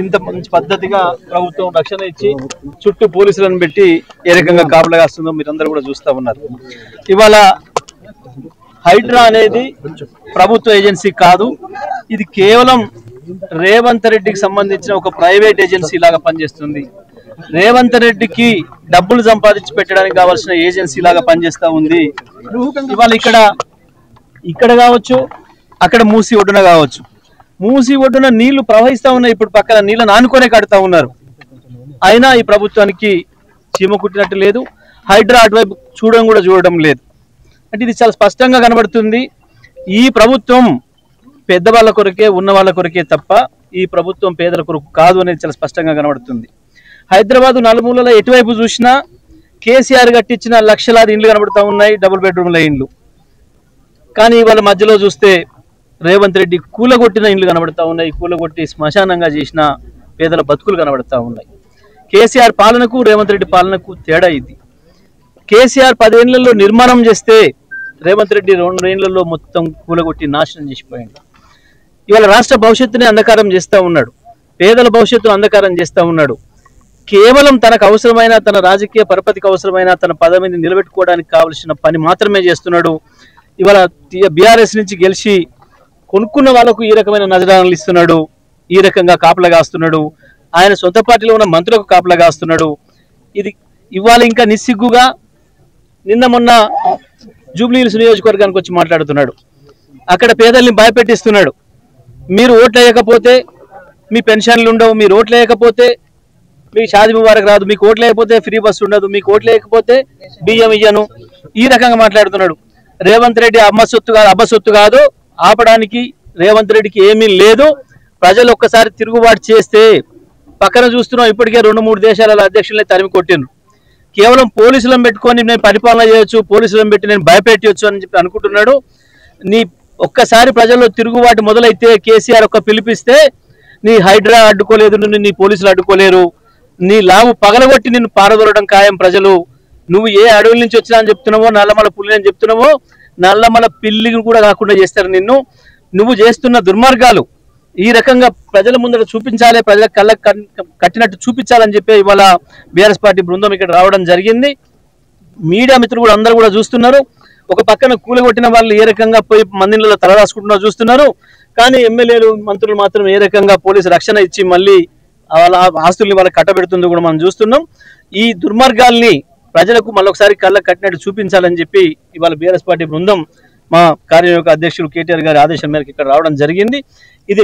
ఇంత మంచి పద్ధతిగా ప్రభుత్వం రక్షణ ఇచ్చి చుట్టూ పోలీసులను పెట్టి ఏ రకంగా కాపలా కాస్తుందో మీరందరూ కూడా చూస్తూ ఉన్నారు. ఇవాళ హైడ్రా అనేది ప్రభుత్వ ఏజెన్సీ కాదు, ఇది కేవలం రేవంత్ రెడ్డికి సంబంధించిన ఒక ప్రైవేట్ ఏజెన్సీ లాగా పనిచేస్తుంది. రేవంత్ రెడ్డికి డబ్బులు సంపాదించి పెట్టడానికి కావాల్సిన ఏజెన్సీ లాగా పనిచేస్తూ ఉంది. ఇవాళ ఇక్కడ కావచ్చు, అక్కడ మూసి ఒడ్డున కావచ్చు, మూసి ఒడ్డున నీళ్లు ప్రవహిస్తూ ఉన్నాయి. ఇప్పుడు పక్కన నీళ్ళని ఆనుకొనే కడుతూ ఉన్నారు. అయినా ఈ ప్రభుత్వానికి చీమ కుట్టినట్టు లేదు, హైడ్రా అటువైపు చూడడం లేదు. అంటే ఇది చాలా స్పష్టంగా కనబడుతుంది. ఈ ప్రభుత్వం పెద్దవాళ్ళ కొరకే, ఉన్న వాళ్ళ కొరకే తప్ప ఈ ప్రభుత్వం పేదల కొరకు కాదు అనేది చాలా స్పష్టంగా కనబడుతుంది. హైదరాబాద్ నలుమూలలో ఎటువైపు చూసినా కేసీఆర్ కట్టించిన లక్షలాది ఇండ్లు కనబడుతూ ఉన్నాయి, డబుల్ బెడ్రూమ్ల ఇండ్లు. కానీ వాళ్ళ మధ్యలో చూస్తే రేవంత్ రెడ్డి కూలగొట్టిన ఇండ్లు కనబడతా ఉన్నాయి, కూలగొట్టి శ్మశానంగా చేసిన పేదల బతుకులు కనబడతా ఉన్నాయి. కేసీఆర్ పాలనకు రేవంత్ రెడ్డి పాలనకు తేడా ఇది. కేసీఆర్ 10 ఏళ్లలో నిర్మాణం చేస్తే రేవంత్ రెడ్డి 2 ఏళ్లలో మొత్తం కూలగొట్టి నాశనం చేసిపోయింది. ఇవాళ రాష్ట్ర భవిష్యత్తుని అంధకారం చేస్తూ ఉన్నాడు, పేదల భవిష్యత్తును అంధకారం చేస్తూ ఉన్నాడు. కేవలం తనకు అవసరమైన, తన రాజకీయ పరపతికి అవసరమైన, తన పదవిని నిలబెట్టుకోవడానికి కావలసిన పని మాత్రమే చేస్తున్నాడు. ఇవాళ బీఆర్ఎస్ నుంచి గెలిచి కొనుక్కున్న వాళ్ళకు ఈ రకమైన నజరానాలు ఇస్తున్నాడు, ఈ రకంగా కాపలా కాస్తున్నాడు. ఆయన సొంత పార్టీలో ఉన్న మంత్రులకు కాపలా కాస్తున్నాడు. ఇది ఇవాళ ఇంకా నిస్సిగ్గుగా నిన్న మొన్న జూబ్లీహిల్స్ నియోజకవర్గానికి వచ్చి మాట్లాడుతున్నాడు. అక్కడ పేదల్ని భయపెట్టిస్తున్నాడు. మీరు ఓట్లు వేయకపోతే మీ పెన్షన్లు ఉండవు, మీరు ఓట్లు వేయకపోతే మీకు షాదీ ముబారక్ రాదు, మీకు ఓట్లు వేయకపోతే ఫ్రీ బస్సు ఉండదు, మీకు ఓట్లు వేయకపోతే బియ్యం ఇయ్యను, ఈ రకంగా మాట్లాడుతున్నాడు. రేవంత్ రెడ్డి అబ్బసొత్తు కాదు, ఆపడానికి రేవంత్ రెడ్డికి ఏమీ లేదు. ప్రజలు ఒక్కసారి తిరుగుబాటు చేస్తే పక్కన చూస్తున్నాం, ఇప్పటికే 2-3 దేశాల అధ్యక్షులనే తరిమి కొట్టిండ్రు. కేవలం పోలీసులను పెట్టుకొని నేను పరిపాలన చేయొచ్చు, పోలీసులను పెట్టి నేను భయపెట్టవచ్చు అని చెప్పి అనుకుంటున్నాడు. నీ ఒక్కసారి ప్రజల్లో తిరుగుబాటు మొదలైతే కేసీఆర్ ఒక్క పిలిపిస్తే నీ హైడ్రా అడ్డుకోలేదు, నిన్ను నీ పోలీసులు అడ్డుకోలేరు. నీ లావు పగలగొట్టి నిన్ను పారదోలడం ఖాయం ప్రజలు. నువ్వు ఏ అడవుల నుంచి వచ్చినా అని చెప్తున్నావో, నల్లమల పుల్లి అని చెప్తున్నావో, నల్లమల పిల్లిని కూడా కాకుండా చేస్తారు నిన్ను. నువ్వు చేస్తున్న దుర్మార్గాలు ఈ రకంగా ప్రజల ముందర చూపించాలి, ప్రజల కళ్ళకు కట్టినట్టు చూపించాలని చెప్పి ఇవాళ బీఆర్ఎస్ పార్టీ బృందం ఇక్కడ రావడం జరిగింది. మీడియా మిత్రులు కూడా అందరూ కూడా చూస్తున్నారు. ఒక పక్కన కూలగొట్టిన వాళ్ళు ఏ రకంగా పోయి మందిలో తలరాసుకుంటున్నారో చూస్తున్నారు. కానీ ఎమ్మెల్యేలు, మంత్రులు మాత్రం ఏ రకంగా పోలీసు రక్షణ ఇచ్చి మళ్ళీ వాళ్ళ ఆస్తుల్ని వాళ్ళకి కట్టబెడుతుందో కూడా మనం చూస్తున్నాం. ఈ దుర్మార్గాల్ని ప్రజలకు మళ్ళొకసారి కళ్ళకు కట్టినట్టు చూపించాలని చెప్పి ఇవాళ బీఆర్ఎస్ పార్టీ బృందం మా కార్యనిర్వాహక అధ్యక్షులు కేటీఆర్ గారి ఆదేశం మేరకు ఇక్కడ రావడం జరిగింది. ఇది